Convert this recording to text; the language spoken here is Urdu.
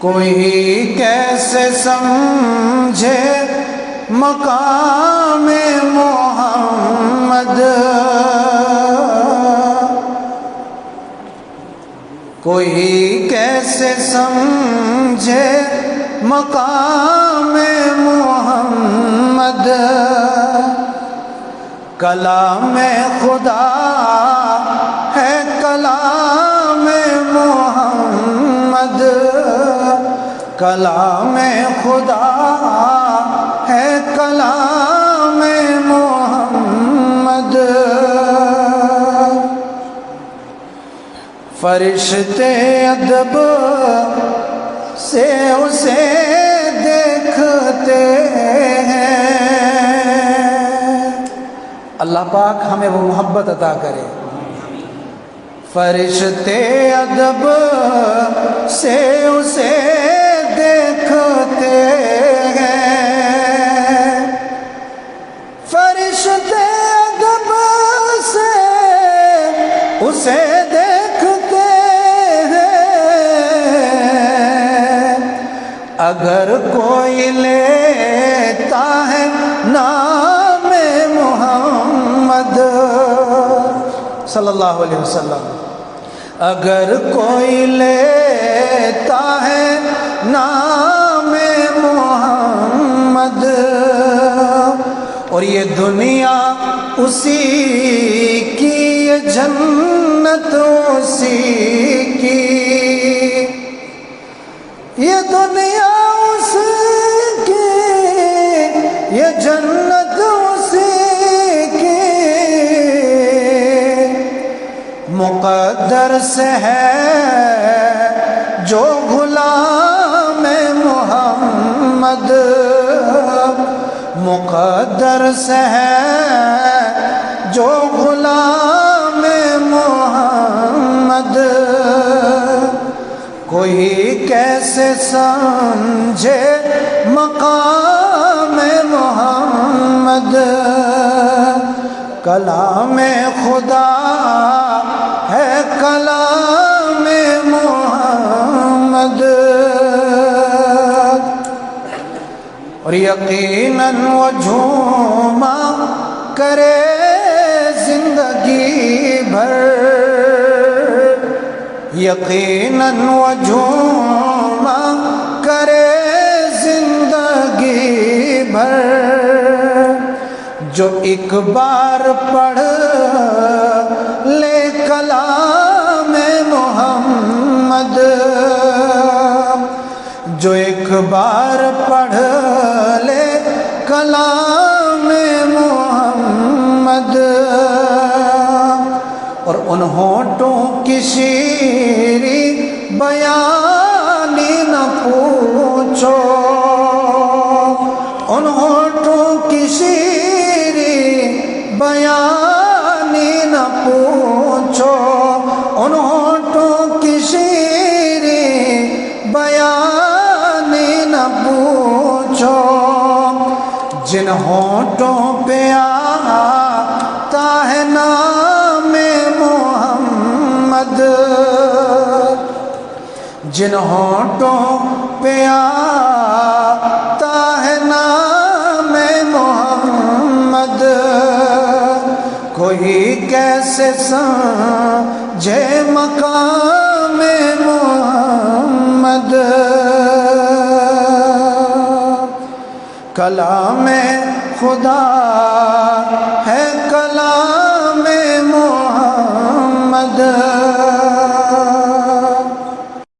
کوئی کیسے سمجھے مقام محمد، کوئی کیسے سمجھے مقام محمد، کلام خدا ہے کلام محمد، کلام خدا ہے کلام محمد۔ فرشتے ادب سے اسے دیکھتے ہیں، اللہ پاک ہمیں وہ محبت عطا کرے۔ فرشتے ادب سے اسے دیکھتے ہیں، فرشتے ادب سے اسے دیکھتے ہیں، اگر کوئی لیتا ہے نام محمد صلی اللہ علیہ وسلم، اگر کوئی لیتا ہے نام محمد، اور یہ دنیا اسی کی، یہ جنت اسی کی، یہ دنیا اسی کی، یہ جنت اسی کی، مقدر سے ہے جو غلام محمد، مقدر سے ہے جو غلام محمد، کوئی کیسے سمجھے مقام محمد، کلام خدا ہے کلام محمد، اور یقیناً وہ جھوما کرے زندگی بھر، یقیناً وہ جھوما کرے زندگی بھر، جو ایک بار پڑھ لے کلام محمد، جو ایک بار پڑھ لے کلام محمد، اور ان ہونٹوں کی شیریں بیانی نہ پوچھو، ان ہونٹوں کی شیریں بیانی نہ پوچھو، ان ہونٹوں کی شیریں بیانی نہ پوچھو، جن ہونٹوں پہ آتا ہے نام محمد، جن ہونٹوں پہ آتا ہے نام محمد، کوئی کیسے سمجھے مقام محمد، کلام خدا ہے کلام محمد۔